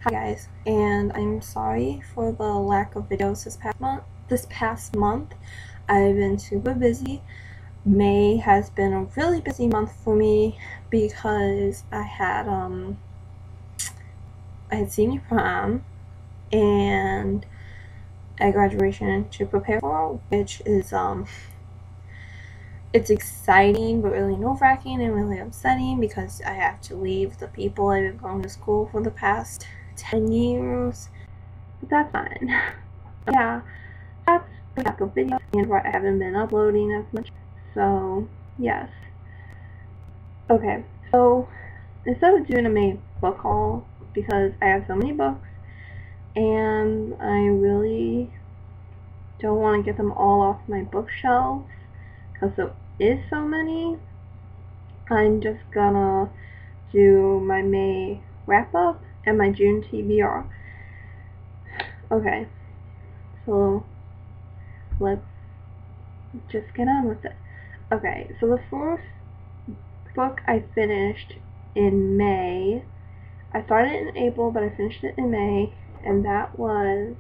Hi guys, and I'm sorry for the lack of videos this past month. I've been super busy. May has been a really busy month for me because I had senior prom and a graduation to prepare for, which is it's exciting but really nerve-wracking and really upsetting because I have to leave the people I've been going to school for the past 10 years. But that's fine. Yeah, that's the lack of videos and why I haven't been uploading as much. So, yes. Okay, so instead of doing a May book haul, because I have so many books and I really don't want to get them all off my bookshelves because there is so many, I'm just gonna do my May wrap up and my June TBR. Okay, so let's just get on with it. Okay, so the first book I finished in May. I started in April, but I finished it in May, and that was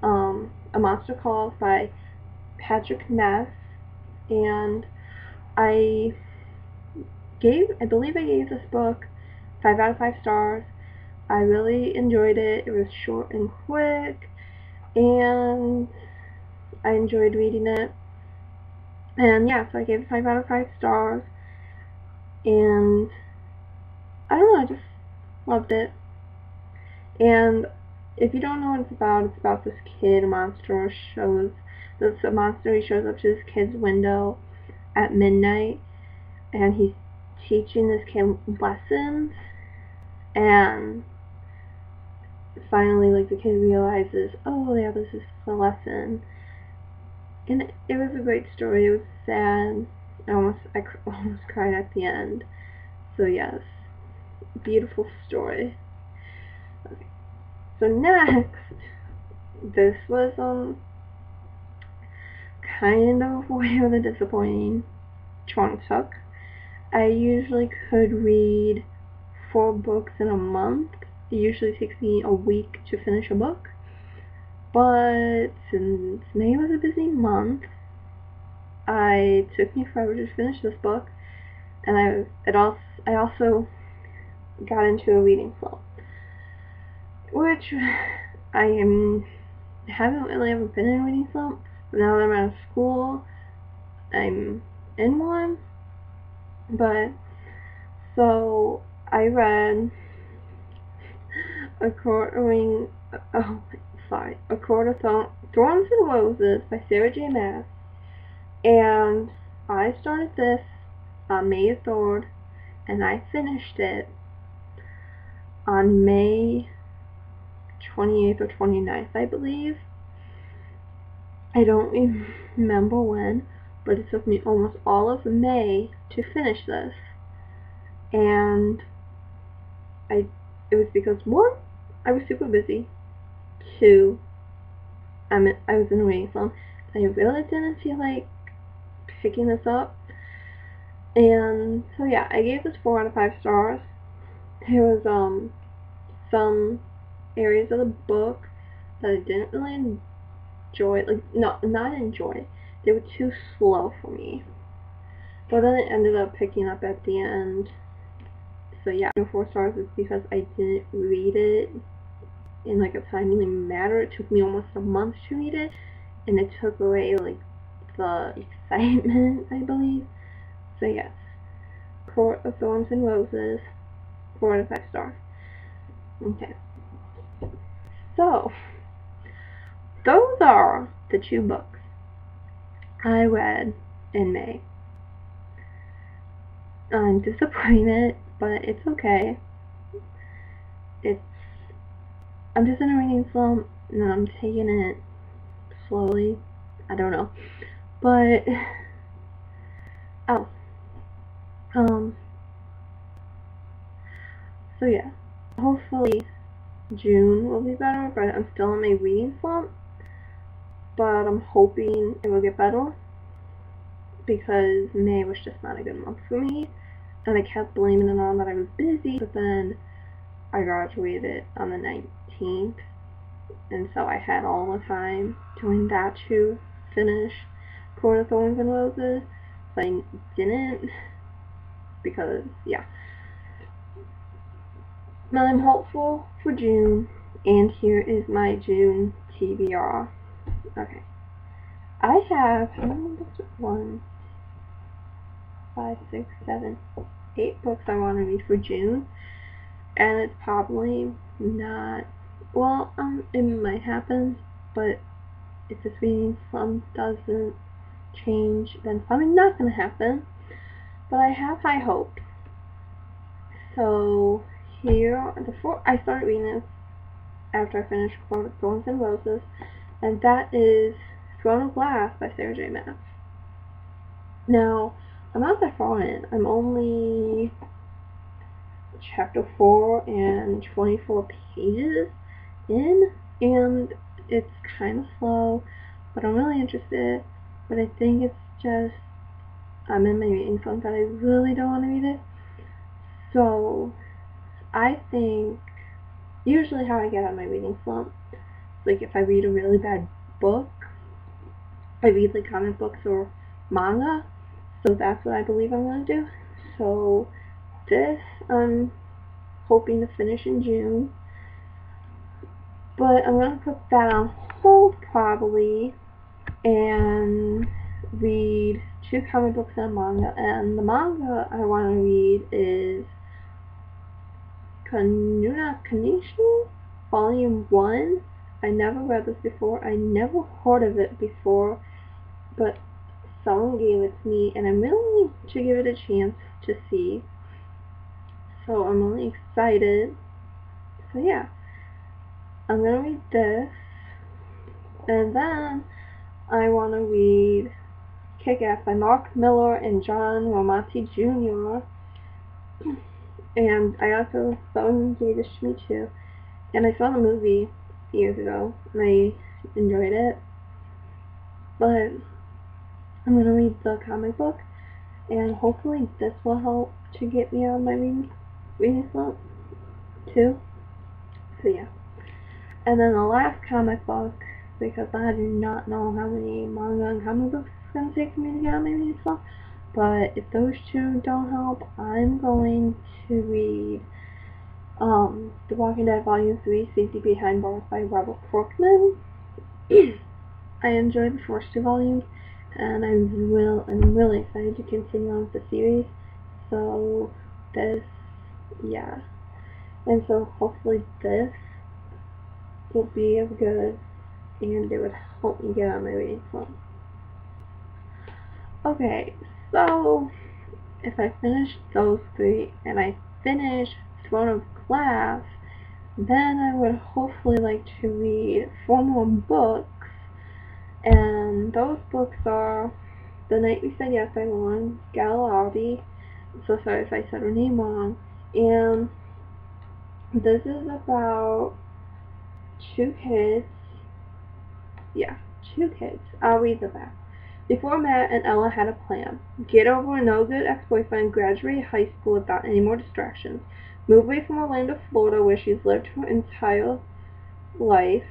A Monster Calls by Patrick Ness, and I believe I gave this book 5 out of 5 stars. I really enjoyed it. It was short and quick, and I enjoyed reading it. And yeah, so I gave it 5 out of 5 stars, and I don't know, I just loved it. And if you don't know what it's about this kid, a monster he shows up to this kid's window at midnight, and he's teaching this kid lessons, and finally, like, the kid realizes, oh yeah, this is a lesson. And it was a great story. It was sad. I almost cried at the end. So yes, beautiful story. Okay. So next, this was kind of really disappointing chunk. I usually could read 4 books in a month. It usually takes me a week to finish a book. But since May was a busy month, it took me forever to finish this book, and I also got into a reading slump, which haven't really ever been in a reading slump, but now that I'm out of school, I'm in one. But so I read A Court of Thorns and Roses by Sarah J. Maas, and I started this on May 3rd, and I finished it on May 28th or 29th, I believe. I don't remember when, but it took me almost all of May to finish this. And it was because, 1, I was super busy. 2, I was in a reading slump. I really didn't feel like picking this up. And so yeah, I gave this 4 out of 5 stars. There was some areas of the book that I didn't really enjoy. Not enjoy. They were too slow for me. But then it ended up picking up at the end. So yeah, 4 stars is because I didn't read it in like a timely manner. It took me almost a month to read it, and it took away like the excitement, I believe. So yes, Court of Thorns and Roses, 4 out of 5 stars. Okay. So those are the 2 books I read in May. I'm disappointed, but it's okay. I'm just in a reading slump, and I'm taking it slowly. I don't know. But, so yeah. Hopefully June will be better, but I'm still in my reading slump. But I'm hoping it will get better, because May was just not a good month for me. And I kept blaming it on that I was busy, but then I graduated on the 19th, and so I had all the time doing that to finish Court of Thorns and Roses. But I didn't because, yeah. Now I'm hopeful for June, and here is my June TBR. Okay. I have, how many books? 1, 5, 6, 7, 8 books I want to read for June, and it's probably not, well, it might happen, but if this reading slump doesn't change, then it's probably not going to happen, but I have high hopes. So, here, before I started reading this, after I finished Court of Thorns and Roses, and that is Throne of Glass by Sarah J. Maas. Now, I'm not that far in. I'm only chapter 4 and 24 pages in, and it's kind of slow, but I'm really interested. But I think it's just I'm in my reading slump that I really don't want to read it. So I think usually how I get out of my reading slump, like if I read a really bad book, I read like comic books or manga. So that's what I believe I'm going to do. So this I'm hoping to finish in June. But I'm going to put that on hold probably and read 2 comic books and a manga. And the manga I want to read is Kanuna Kanishi Volume 1. I never read this before. I never heard of it before. But someone gave it to me, and I'm willing to give it a chance to see. So I'm really excited. So yeah, I'm gonna read this, and then I want to read Kick-Ass by Mark Miller and John Romita Jr. And I also, someone gave this to me too, and I saw the movie years ago, and I enjoyed it. But I'm gonna read the comic book, and hopefully this will help to get me out of my reading slump too. So yeah. And then the last comic book, because I do not know how many manga and comic books it's gonna take for me to get out of my reading slump, but if those 2 don't help, I'm going to read The Walking Dead Volume 3, Safety Behind Bars by Robert Kirkman. I enjoyed the first 2 volumes, and I'm really excited to continue on with the series. So this, yeah, and so hopefully this will be as good, and it would help me get out of my reading slump. Okay, so if I finish those 3 and I finish Throne of Glass, then I would hopefully like to read 4 more books, and those books are The Night We Said Yes by Lauren Gallardi. I'm so sorry if I said her name wrong. And this is about 2 kids. Yeah, 2 kids. I'll read the back. Before Matt and Ella had a plan. Get over a no-good ex-boyfriend, graduate high school without any more distractions, move away from Orlando, Florida, where she's lived her entire life.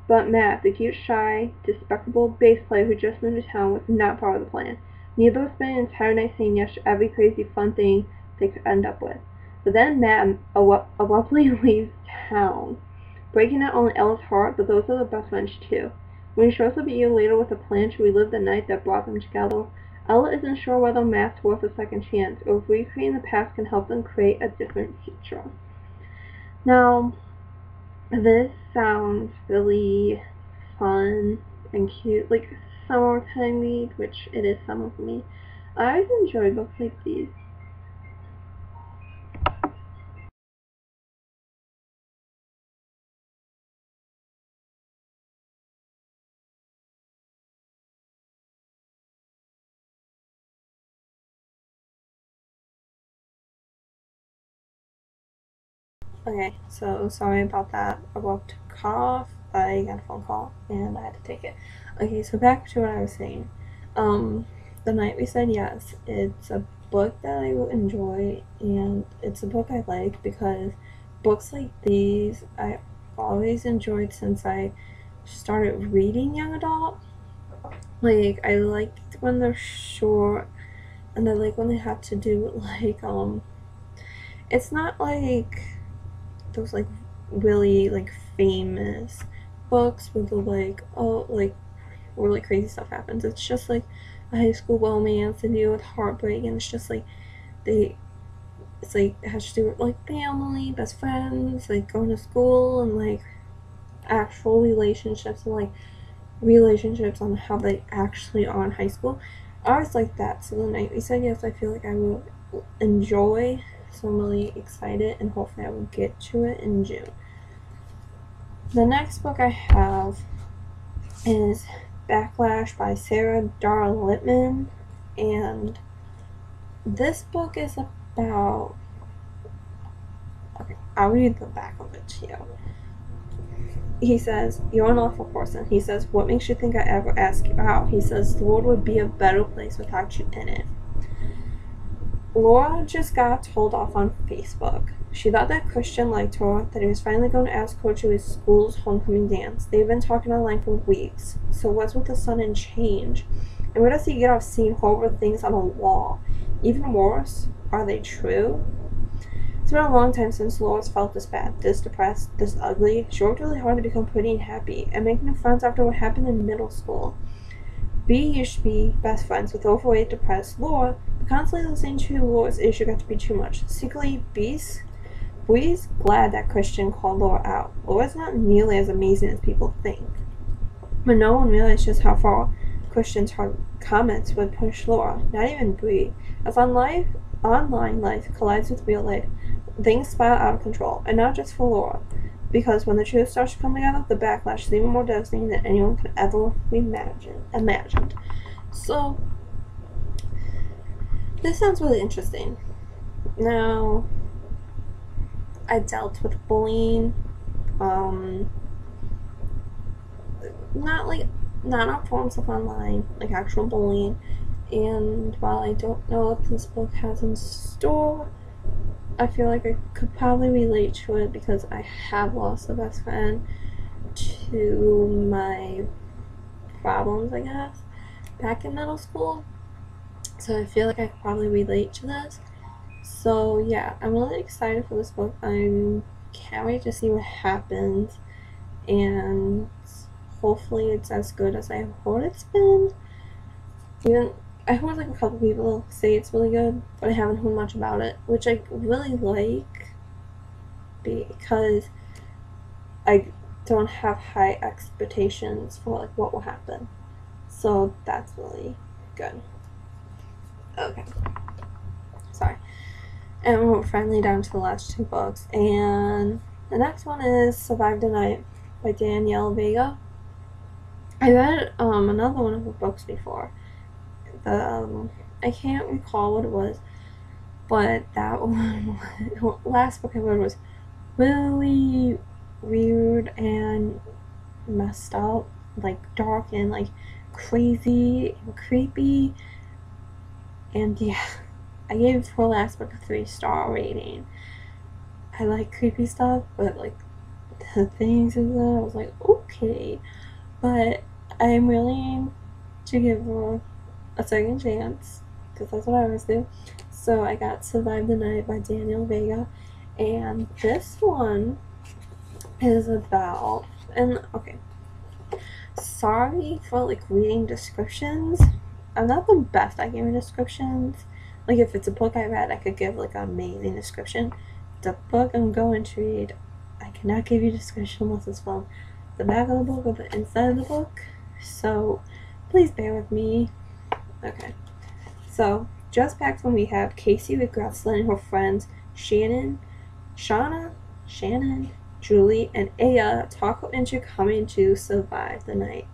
But Matt, the cute, shy, despicable bass player who just moved to town, was not part of the plan. Neither spent an entire night saying yes to every crazy fun thing they could end up with. But then Matt abruptly leaves town, breaking not only Ella's heart, but those of the best friends too. When he shows up a year later with a plan to relive the night that brought them together, Ella isn't sure whether Matt's worth a second chance, or if recreating the past can help them create a different future. Now, this sounds really fun and cute, like summertime read, which it is summer for me. I always enjoy books like these. Okay, so sorry about that abrupt cough. I got a phone call and I had to take it. Okay, so back to what I was saying. The Night We Said Yes. It's a book that I will enjoy, and it's a book I like because books like these I always enjoyed since I started reading young adult. Like, I liked when they're short, and I like when they have to do like it's not like those like really like famous books with the like, oh, like where like crazy stuff happens. It's just like a high school romance to deal with heartbreak, and it's just like it's like it has to do with like family, best friends, like going to school, and like actual relationships, and like relationships on how they actually are in high school. I always like that. So the night we said yes, I feel like I will enjoy. So I'm really excited, and hopefully I will get to it in June. The next book I have is Backlash by Sarah Dar Littman, and this book is about, okay, I'll read the back of it to you. He says, "You're an awful person." He says, "What makes you think I ever ask you out?" He says, "The world would be a better place without you in it." Laura just got told off on Facebook. She thought that Christian liked her, that he was finally going to ask her to his school's homecoming dance. They've been talking online for weeks. So what's with the sudden change? And where does he get off seeing horrible things on a wall? Even worse, are they true? It's been a long time since Laura's felt this bad, this depressed, this ugly. She worked really hard to become pretty and happy, and make new friends after what happened in middle school. B used to be best friends with overweight, depressed Laura, but constantly listening to Laura's issue got to be too much. Secretly, B's glad that Christian called Laura out. Laura's not nearly as amazing as people think. But no one realized just how far Christian's hard comments would push Laura, not even Bree. As online life collides with real life, things spiral out of control, and not just for Laura. Because when the truth starts to come together, the backlash is even more devastating than anyone could ever imagined. So, this sounds really interesting. Now, I dealt with bullying, not on forums of online, like actual bullying. And while I don't know what this book has in store, I feel like I could probably relate to it because I have lost a best friend to my problems, I guess, back in middle school. So I feel like I could probably relate to this. So yeah, I'm really excited for this book. I can't wait to see what happens, and hopefully it's as good as I heard it's been. Even I heard like a couple people say it's really good, but I haven't heard much about it, which I really like because I don't have high expectations for like what will happen. So that's really good. Okay. Sorry. And we're finally down to the last two books, and the next one is Survive the Night by Danielle Vega. I read another one of her books before. I can't recall what it was, but that one, last book I read was really weird and messed up, like dark and like crazy and creepy, and yeah, I gave her last book a 3-star rating. I like creepy stuff, but like the things in there, I was like, okay, but I'm willing to give her a second chance, because that's what I always do. So I got Survive the Night by Danielle Vega, and this one is about, and okay, sorry for like reading descriptions. I'm not the best at giving descriptions. Like if it's a book I read, I could give like an amazing description. The book I'm going to read, I cannot give you a description unless it's from the back of the book or the inside of the book. So please bear with me. Okay, so just back from rehab, Casey regrets letting her friends Shannon, Julie, and Aya talk her into coming to survive the night.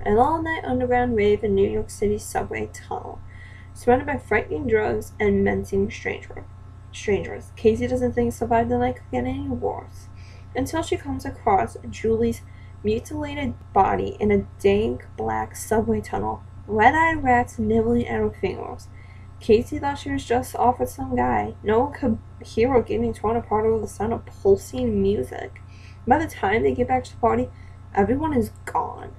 An all-night underground rave in New York City's subway tunnel, surrounded by frightening drugs and menacing strangers. Casey doesn't think Survive the Night could get any worse, until she comes across Julie's mutilated body in a dank black subway tunnel, red-eyed rats nibbling at her fingers. Casey thought she was just off with some guy. No one could hear her getting torn apart over the sound of pulsing music. By the time they get back to the party, everyone is gone.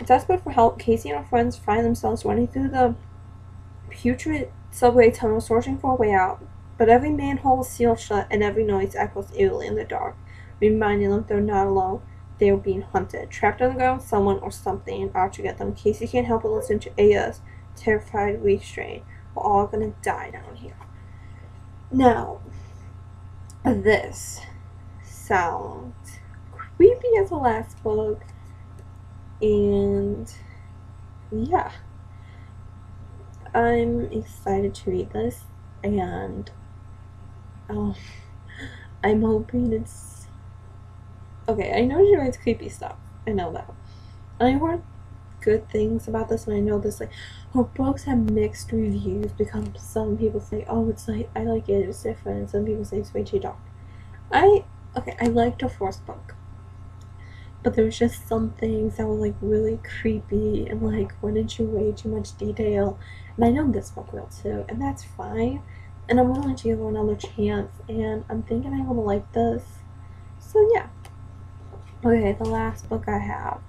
Desperate for help, Casey and her friends find themselves running through the putrid subway tunnel, searching for a way out. But every manhole is sealed shut, and every noise echoes eerily in the dark, reminding them they're not alone. They are being hunted. Trapped underground, someone or something out to get them. Casey can't help but listen to Aya's terrified restraint. We're all gonna die down here. Now, this sounds creepy as the last book, and yeah, I'm excited to read this, and I'm hoping it's okay. I know she writes creepy stuff. I know that. I heard good things about this, and I know this, like, her books have mixed reviews because some people say, oh, it's like, I like it, it's different, and some people say it's way too dark. I liked her first book, but there was just some things that were like really creepy and like went into way too much detail, and I know this book will too, and that's fine, and I'm willing to give her another chance, and I'm thinking I'm gonna like this. So yeah. Okay, the last book I have,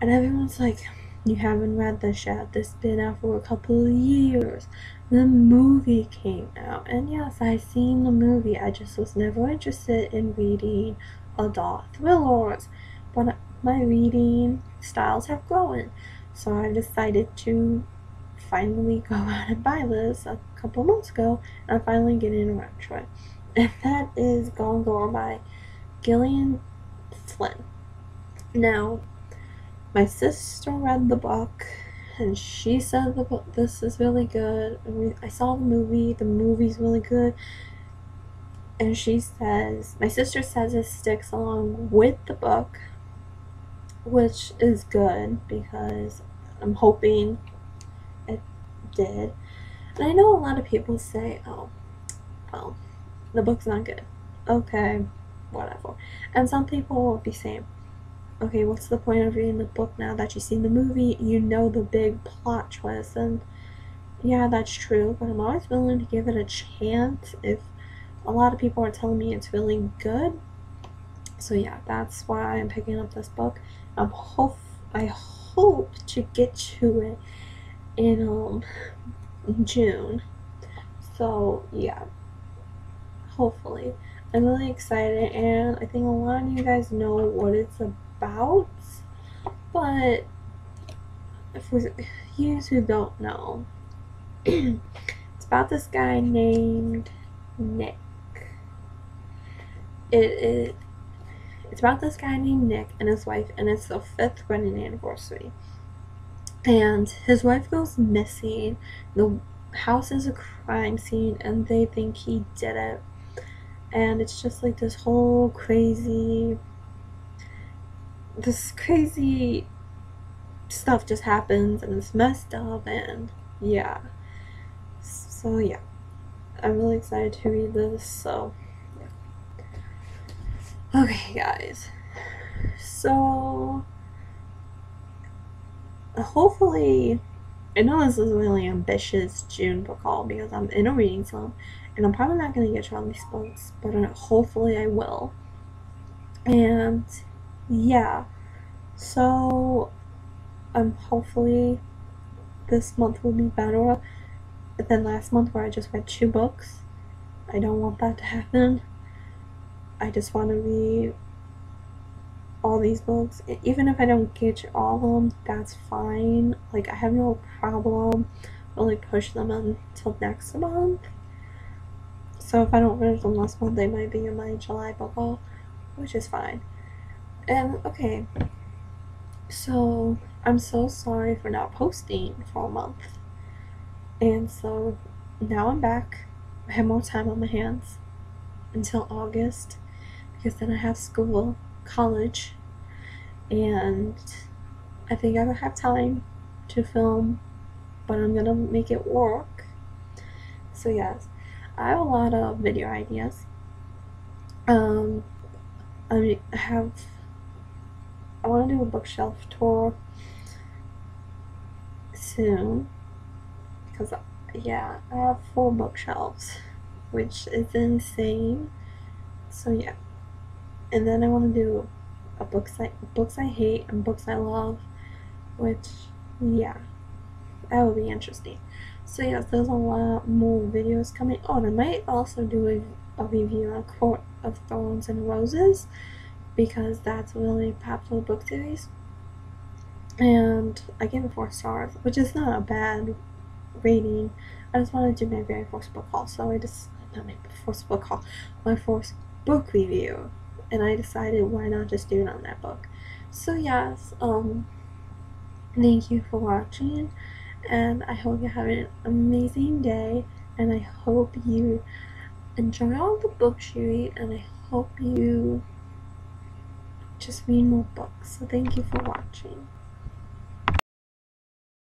and everyone's like, you haven't read this yet, this has been out for a couple of years. The movie came out, and yes, I seen the movie. I just was never interested in reading adult thrillers, but my reading styles have grown, so I decided to finally go out and buy this a couple months ago, and I'm finally getting around to it. And that is Gone Girl by Gillian Flynn. Now, my sister read the book, and she said this is really good. I saw the movie's really good, and my sister says it sticks along with the book, which is good because I'm hoping it did. And I know a lot of people say, oh, well, the book's not good. Okay, whatever. And some people will be saying, okay, what's the point of reading the book now that you've seen the movie? You know the big plot twist, and yeah, that's true, but I'm always willing to give it a chance if a lot of people are telling me it's really good. So yeah, that's why I'm picking up this book. I hope to get to it in June. So yeah, hopefully. I'm really excited, and I think a lot of you guys know what it's about, but for you who don't know, it's about this guy named Nick. It's about this guy named Nick and his wife, and it's their 5th wedding anniversary. And his wife goes missing. The house is a crime scene, and they think he did it. And it's just like this whole crazy stuff just happens, and it's messed up, and yeah. So yeah, I'm really excited to read this. So yeah. Okay, guys. So hopefully, I know this is a really ambitious June book haul because I'm in a reading slump, and I'm probably not going to get to all these books, but hopefully I will. And yeah, so hopefully this month will be better than last month where I just read 2 books. I don't want that to happen. I just want to read all these books. Even if I don't get to all of them, that's fine. Like, I have no problem really push them until next month. So if I don't finish them last month, they might be in my July book haul, which is fine. And okay, so I'm so sorry for not posting for a month. And so now I'm back. I have more time on my hands until August, because then I have school, college, and I think I will have time to film, but I'm gonna make it work. So yes, I have a lot of video ideas. I want to do a bookshelf tour soon, because yeah, I have 4 bookshelves, which is insane. So yeah, and then I want to do a books I hate and books I love, which, yeah, that would be interesting. So yes, there's a lot more videos coming. Oh, and I might also do a review on Court of Thorns and Roses, because that's a really popular book series. And I gave it 4 stars, which is not a bad rating. I just wanted to do my very first book haul, so not my first book haul, my first book review, and I decided why not just do it on that book. So yes, thank you for watching, and I hope you have an amazing day, and I hope you enjoy all the books you read, and I hope you just read more books. So thank you for watching.